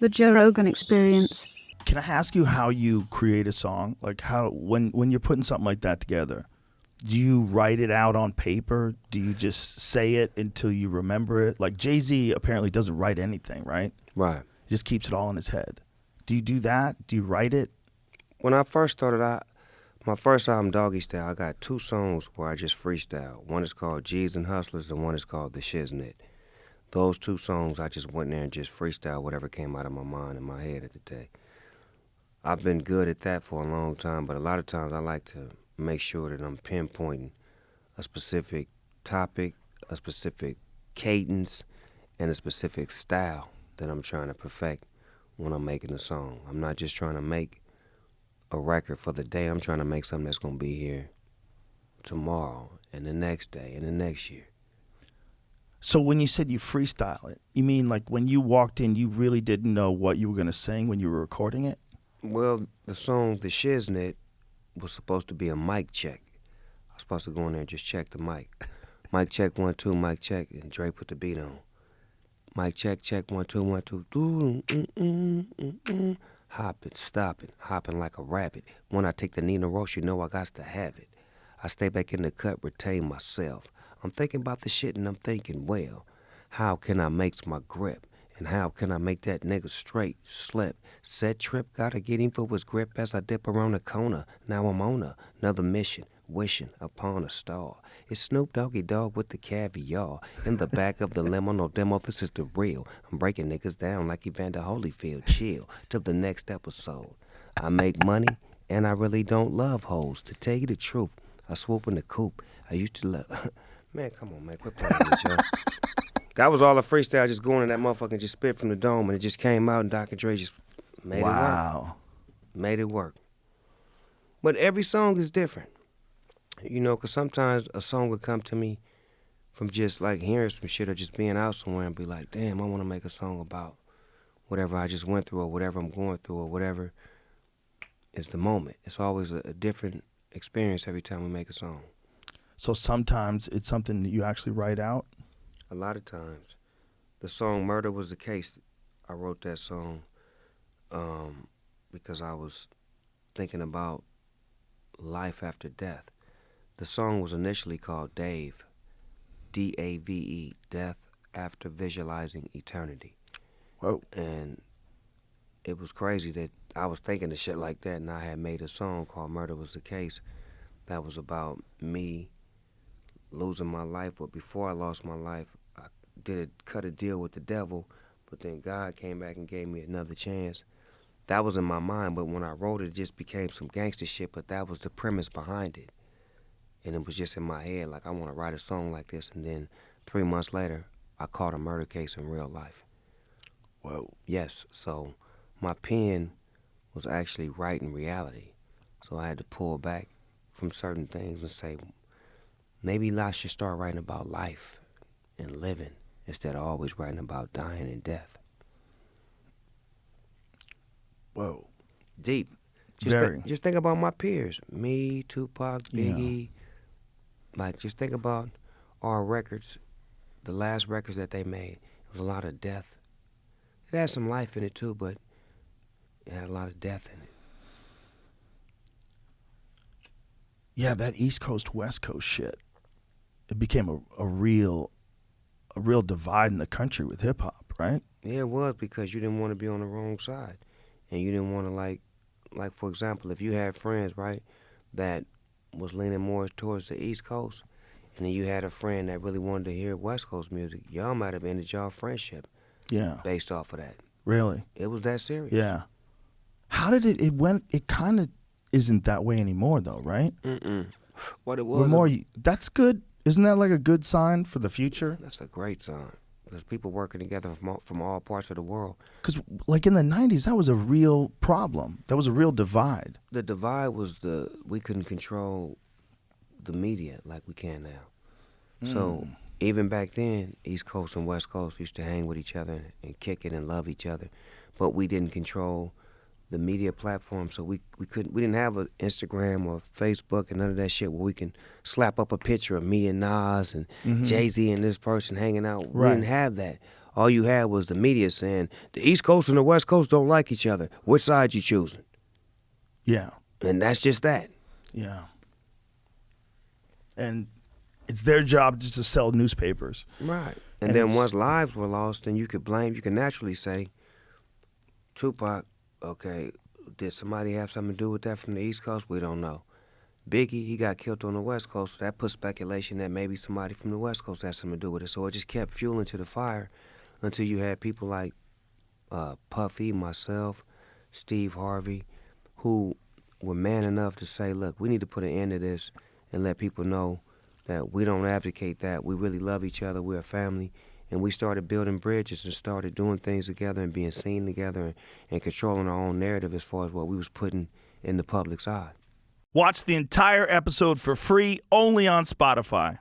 The Joe Rogan Experience. Can I ask you how you create a song? Like how when you're putting something like that together, do you write it out on paper? Do you just say it until you remember it? Like Jay-Z apparently doesn't write anything, right? Right. He just keeps it all in his head. Do you do that? Do you write it? When I first started out, my first album, Doggystyle, I got 2 songs where I just freestyle. One is called G's and Hustlers, and one is called The Shiznit. Those 2 songs, I just went there and just freestyle whatever came out of my mind and my head at the day. I've been good at that for a long time, but a lot of times I like to make sure that I'm pinpointing a specific topic, a specific cadence, and a specific style that I'm trying to perfect when I'm making a song. I'm not just trying to make a record for the day. I'm trying to make something that's going to be here tomorrow and the next day and the next year. So when you said you freestyle it, you mean like when you walked in, you really didn't know what you were going to sing when you were recording it? Well, the song The Shiznit was supposed to be a mic check. I was supposed to go in there and just check the mic. Mic check, 1, 2, mic check, and Dre put the beat on. Mic check, check, 1, 2, 1, 2. Hopping, stopping, hopping like a rabbit. When I take the Nina Roche, you know I got to have it. I stay back in the cut, retain myself. I'm thinking about the shit and I'm thinking, well, how can I make my grip? And how can I make that nigga straight slip? Said trip, gotta get him for his grip as I dip around the corner. Now I'm on another mission, wishing upon a star. It's Snoop Dogg with the caviar. In the back of the limo, no demo, this is the real. I'm breaking niggas down like Evander Holyfield. Chill till the next episode. I make money and I really don't love hoes. To tell you the truth, I swoop in the coop. I used to love... Man, come on, man, quit playing with y'all. That was all a freestyle, just going in that motherfucker and just spit from the dome, and it just came out, and Dr. Dre just made it work. Wow. Made it work. But every song is different. You know, because sometimes a song would come to me from just like hearing some shit or just being out somewhere and be like, damn, I want to make a song about whatever I just went through or whatever I'm going through or whatever is the moment. It's always a different experience every time we make a song. So sometimes it's something that you actually write out? A lot of times. The song Murder Was the Case, I wrote that song because I was thinking about life after death. The song was initially called Dave, D-A-V-E, Death After Visualizing Eternity. Whoa. And it was crazy that I was thinking of shit like that, and I had made a song called Murder Was the Case that was about me losing my life. But before I lost my life, I cut a deal with the devil, but then God came back and gave me another chance. That was in my mind, but when I wrote it, it just became some gangster shit, but that was the premise behind it. And it was just in my head, like, I want to write a song like this, and then 3 months later, I caught a murder case in real life. Whoa. Yes, so my pen was actually writing reality. So I had to pull back from certain things and say, maybe I should start writing about life and living instead of always writing about dying and death. Whoa. Deep. Very. Just think about my peers. Me, Tupac, Biggie. Yeah. Like, just think about our records, the last records that they made. It was a lot of death. It had some life in it too, but it had a lot of death in it. Yeah, that East Coast, West Coast shit. It became a real divide in the country with hip hop, right? Yeah, it was, because you didn't want to be on the wrong side. And you didn't want to, like for example, if you had friends, right, that was leaning more towards the East Coast, and then you had a friend that really wanted to hear West Coast music, y'all might have ended y'all friendship. Yeah. Based off of that. Really? It was that serious. Yeah. How did it kind of isn't that way anymore though, right? What it was. That's good. Isn't that like a good sign for the future? That's a great sign. There's people working together from all parts of the world. Because like in the 90s, that was a real problem. That was a real divide. The divide was we couldn't control the media like we can now. So even back then, East Coast and West Coast used to hang with each other and kick it and love each other. But we didn't control the media platform, so we didn't have an Instagram or Facebook and none of that shit where we can slap up a picture of me and Nas and Jay-Z and this person hanging out. Right. We didn't have that. All you had was the media saying the East Coast and the West Coast don't like each other. Which side you choosing? Yeah. And that's just that. Yeah. And it's their job just to sell newspapers. Right. And then once lives were lost, then you could naturally say, Tupac, okay, did somebody have something to do with that from the East Coast? We don't know. Biggie, he got killed on the West Coast, so that put speculation that maybe somebody from the West Coast had something to do with it. So it just kept fueling to the fire until you had people like Puffy, myself, Steve Harvey, who were man enough to say, look, we need to put an end to this and let people know that we don't advocate that. We really love each other. We're a family. And we started building bridges and started doing things together and being seen together and controlling our own narrative as far as what we was putting in the public's eye. Watch the entire episode for free only on Spotify.